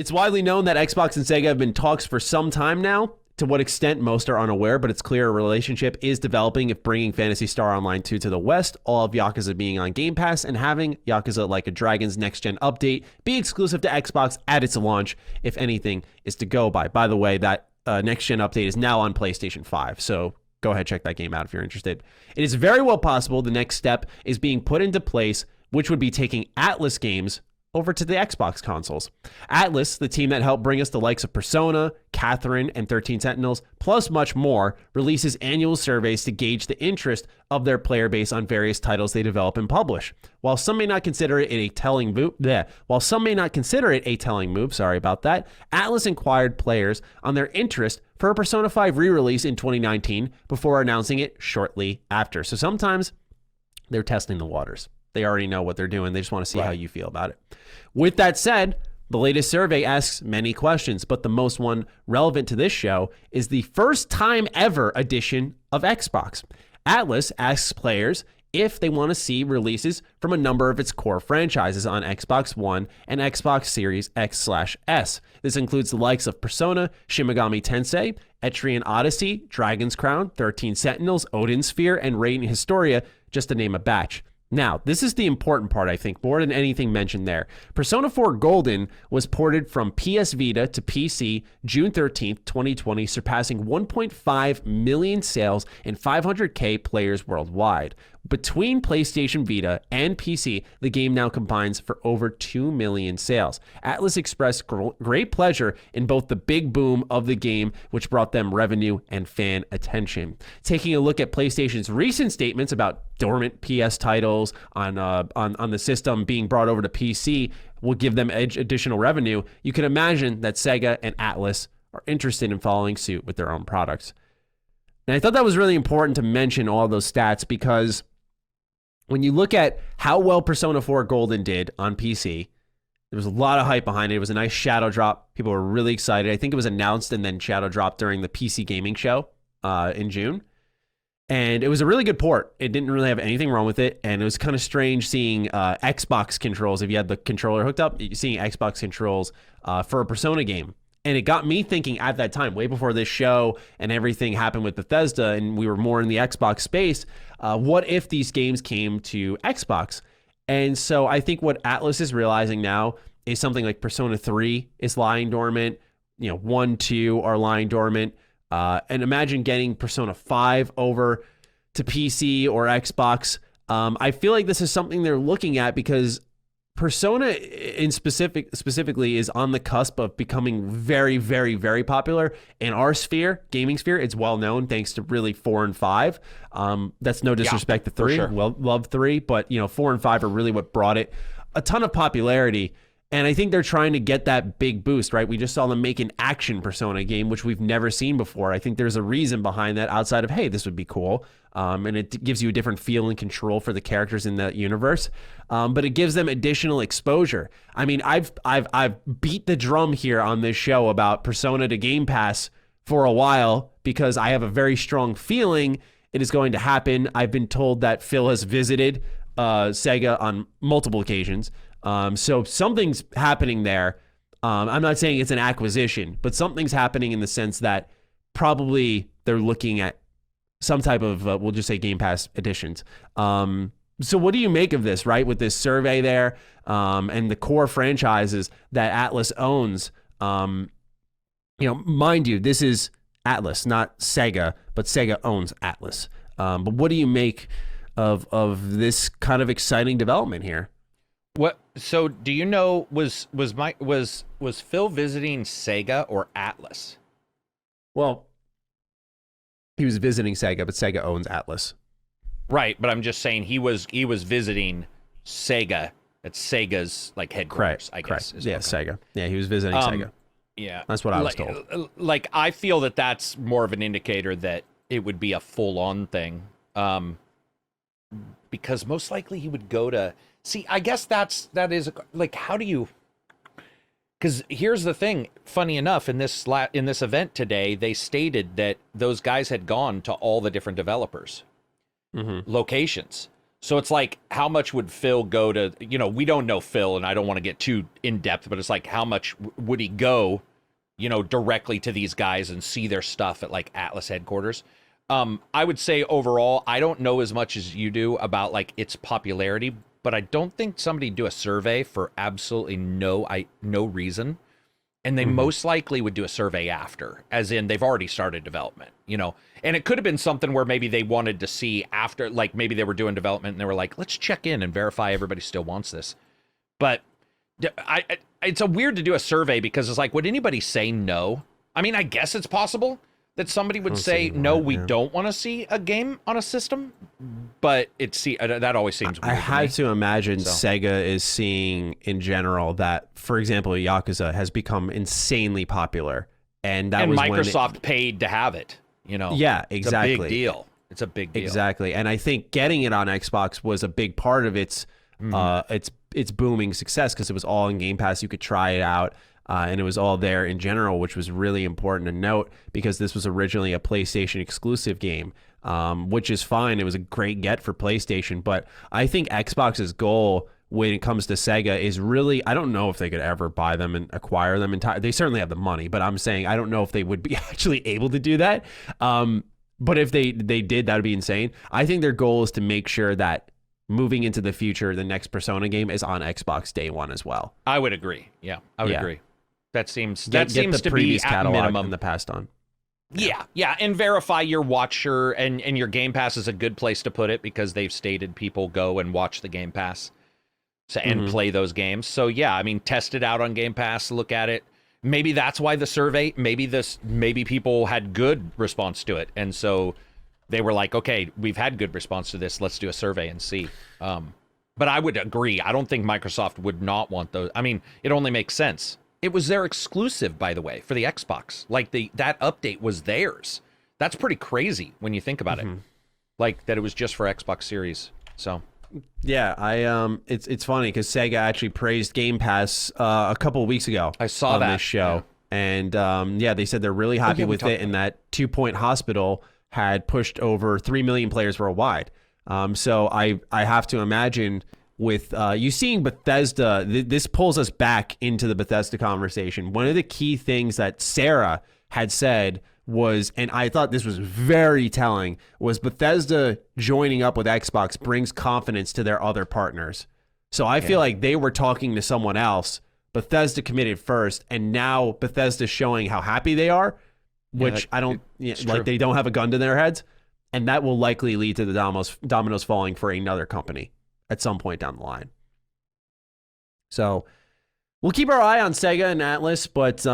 It's widely known that Xbox and Sega have been in talks for some time now. To what extent, most are unaware, but it's clear a relationship is developing if bringing Phantasy Star Online 2 to the West, all of Yakuza being on Game Pass, and having Yakuza Like a Dragon's next-gen update be exclusive to Xbox at its launch, if anything is to go by. By the way, that next-gen update is now on PlayStation 5, so go ahead, check that game out if you're interested. It is very well possible the next step is being put into place, which would be taking Atlus games over to the Xbox consoles. Atlus, the team that helped bring us the likes of Persona, Catherine, and 13 Sentinels, plus much more, releases annual surveys to gauge the interest of their player base on various titles they develop and publish. While some may not consider it a telling move, Atlus inquired players on their interest for a Persona 5 re-release in 2019 before announcing it shortly after. So sometimes they're testing the waters. They already know what they're doing. They just want to see how you feel about it. With that said, the latest survey asks many questions, but the most one relevant to this show is the first time ever edition of Xbox. Atlus asks players if they want to see releases from a number of its core franchises on Xbox One and Xbox Series X/S. This includes the likes of Persona, Shin Megami Tensei, Etrian Odyssey, Dragon's Crown, 13 Sentinels, Odin Sphere, and Radiant Historia, just to name a batch. Now, this is the important part, I think, more than anything mentioned there. Persona 4 Golden was ported from PS Vita to PC June 13th, 2020, surpassing 1.5 million sales and 500K players worldwide. Between PlayStation Vita and PC, the game now combines for over 2 million sales. Atlus expressed great pleasure in both the big boom of the game, which brought them revenue and fan attention. Taking a look at PlayStation's recent statements about dormant PS titles on the system being brought over to PC will give them additional revenue, you can imagine that Sega and Atlus are interested in following suit with their own products. And I thought that was really important to mention all those stats because when you look at how well Persona 4 Golden did on PC, there was a lot of hype behind it. It was a nice shadow drop. People were really excited. I think it was announced and then shadow dropped during the PC gaming show in June. And it was a really good port. It didn't really have anything wrong with it. And it was kind of strange seeing Xbox controls. If you had the controller hooked up, seeing Xbox controls for a Persona game. And it got me thinking at that time, way before this show and everything happened with Bethesda and we were more in the Xbox space, what if these games came to Xbox? And so I think what Atlus is realizing now is something like Persona 3 is lying dormant, 1, 2 are lying dormant, and imagine getting Persona 5 over to PC or Xbox. I feel like this is something they're looking at because Persona in specifically is on the cusp of becoming very, very, very popular in our sphere, gaming sphere. It's well known thanks to really 4 and 5. That's no disrespect to 3. Sure. Well, love 3, but 4 and 5 are really what brought it a ton of popularity. And I think they're trying to get that big boost, right? We just saw them make an action Persona game, which we've never seen before. I think there's a reason behind that outside of, hey, this would be cool. And it gives you a different feel and control for the characters in that universe. But it gives them additional exposure. I mean, I've beat the drum here on this show about Persona to Game Pass for a while because I have a very strong feeling it is going to happen. I've been told that Phil has visited Sega on multiple occasions. So something's happening there. I'm not saying it's an acquisition, but something's happening in the sense that probably they're looking at some type of, we'll just say Game Pass editions. So what do you make of this, right? With this survey there, and the core franchises that Atlus owns, mind you, this is Atlus, not Sega, but Sega owns Atlus. But what do you make of this kind of exciting development here? What? So do you know, was Phil visiting Sega or Atlus? Well, he was visiting Sega, but Sega owns Atlus. Right, but I'm just saying he was visiting Sega at Sega's headquarters, I guess. Yeah, okay. Sega. Yeah, he was visiting Sega. Yeah. That's what I was told. I feel that that's more of an indicator that it would be a full-on thing. Because most likely he would go to... See, I guess that is how do you? Because here's the thing. Funny enough, in this event today, they stated that those guys had gone to all the different developers' locations. So it's like, how much would Phil go to, we don't know Phil, and I don't want to get too in depth, but it's like, how much would he go, directly to these guys and see their stuff at like Atlus headquarters? I would say overall, I don't know as much as you do about like its popularity, but I don't think somebody do a survey for absolutely no reason. And they most likely would do a survey after, as in they've already started development, and it could have been something where maybe they wanted to see after, like maybe they were doing development and they were like, let's check in and verify everybody still wants this. But it's a weird to do a survey because it's like, would anybody say no? I mean, I guess it's possible that somebody would say, no, we don't want to see a game on a system, but that always seems weird. I had to imagine Sega is seeing in general that, for example, Yakuza has become insanely popular, and that was Microsoft paid to have it. Yeah, exactly. It's a big deal. It's a big deal. Exactly, and I think getting it on Xbox was a big part of its booming success because it was all in Game Pass. You could try it out. And it was all there in general, which was really important to note because this was originally a PlayStation exclusive game, which is fine. It was a great get for PlayStation, but I think Xbox's goal when it comes to Sega is really, I don't know if they could ever buy them and acquire them entirely. They certainly have the money, but I'm saying I don't know if they would be actually able to do that. But if they did, that would be insane. I think their goal is to make sure that moving into the future, the next Persona game is on Xbox day one as well. I would agree. Yeah, I would agree. That seems get seems the to previous be at catalog minimum from the past on. Yeah, and verify your watcher and your Game Pass is a good place to put it because they've stated people go and watch the Game Pass and play those games. So yeah, I mean, test it out on Game Pass, look at it. Maybe that's why the survey. Maybe people had good response to it, and so they were like, okay, we've had good response to this. Let's do a survey and see. But I would agree. I don't think Microsoft would not want those. I mean, it only makes sense. It was their exclusive, by the way, for the Xbox. Like that update was theirs. That's pretty crazy when you think about it. Like that it was just for Xbox Series. So yeah, it's funny because Sega actually praised Game Pass a couple of weeks ago. I saw on that this show, and they said they're really happy with it, and that 2 Point Hospital had pushed over 3 million players worldwide. So I have to imagine. With you seeing Bethesda, this pulls us back into the Bethesda conversation. One of the key things that Sarah had said was, and I thought this was very telling, was Bethesda joining up with Xbox brings confidence to their other partners. So I feel like they were talking to someone else. Bethesda committed first, and now Bethesda's showing how happy they are, which I don't, like they don't have a gun to their heads, and that will likely lead to the dominoes falling for another company at some point down the line. So we'll keep our eye on Sega and Atlus, but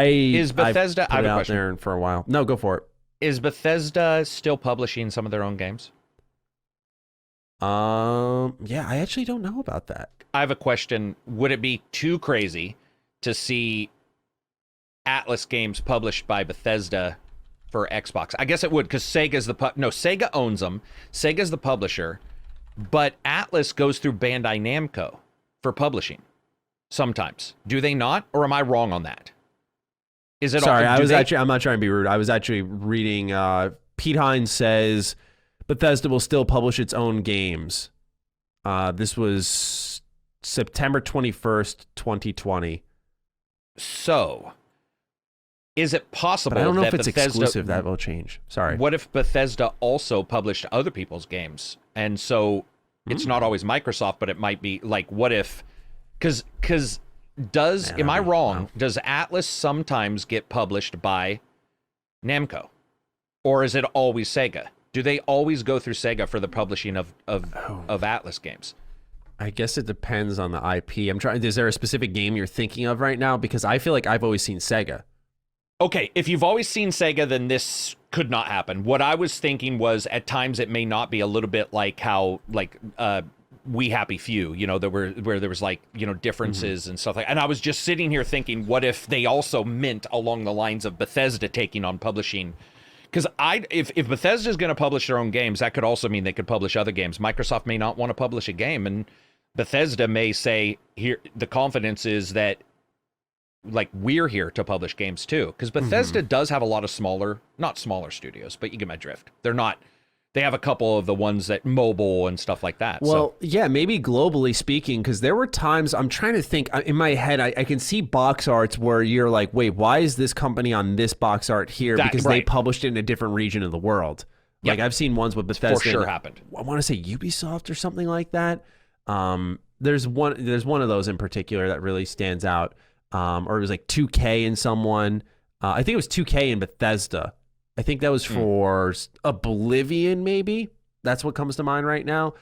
is Bethesda I have a question there for a while. No, go for it. Is Bethesda still publishing some of their own games? Yeah, I actually don't know about that. I have a question. Would it be too crazy to see Atlus games published by Bethesda for Xbox? I guess it would, because Sega owns them. Sega's the publisher. But Atlus goes through Bandai Namco for publishing sometimes. Do they not? Or am I wrong on that? Is it? Sorry, I'm not trying to be rude. I was actually reading. Pete Hines says Bethesda will still publish its own games. This was September 21st, 2020. So, is it possible? But I don't know if it's Bethesda, exclusive. That will change. Sorry. What if Bethesda also published other people's games? And so it's not always Microsoft, but it might be like, what if, because am I wrong? Does Atlus sometimes get published by Namco, or is it always Sega? Do they always go through Sega for the publishing of Atlus games? I guess it depends on the IP. I'm trying. Is there a specific game you're thinking of right now? Because I feel like I've always seen Sega. Okay, if you've always seen Sega, then this could not happen. What I was thinking was at times it may not be a little bit like how We Happy Few, where there was differences and stuff like. And I was just sitting here thinking, what if they also meant along the lines of Bethesda taking on publishing? Because if Bethesda is going to publish their own games, that could also mean they could publish other games. Microsoft may not want to publish a game, and Bethesda may say, here the confidence is that we're here to publish games too, because Bethesda does have a lot of not smaller studios, but you get my drift. They're not they have a couple of the ones that mobile and stuff like that. Well, yeah, maybe globally speaking, because there were times I'm trying to think in my head, I can see box arts where you're like, wait, why is this company on this box art here? Because they published it in a different region of the world. Like I've seen ones with Bethesda. For sure happened. I want to say Ubisoft or something like that. There's one of those in particular that really stands out. Or it was like 2K in someone. I think it was 2K in Bethesda. I think that was for Oblivion, maybe. That's what comes to mind right now.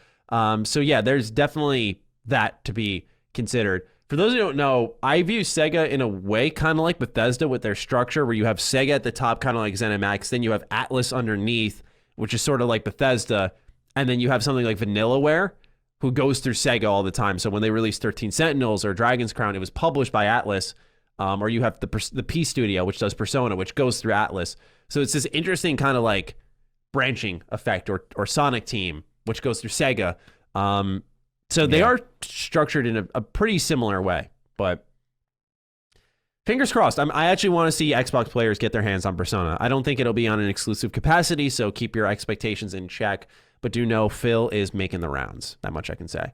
So yeah, there's definitely that to be considered. For those who don't know, I view Sega in a way kind of like Bethesda with their structure, where you have Sega at the top, kind of like ZeniMax, then you have Atlus underneath, which is sort of like Bethesda, and then you have something like Vanillaware, who goes through Sega all the time. So when they released 13 Sentinels or Dragon's Crown, it was published by Atlus. Or you have the P Studio, which does Persona, which goes through Atlus. So it's this interesting kind of like branching effect, or Sonic Team, which goes through Sega. So they are structured in a pretty similar way. But fingers crossed. I actually want to see Xbox players get their hands on Persona. I don't think it'll be on an exclusive capacity, so keep your expectations in check. But do know Phil is making the rounds. That much I can say.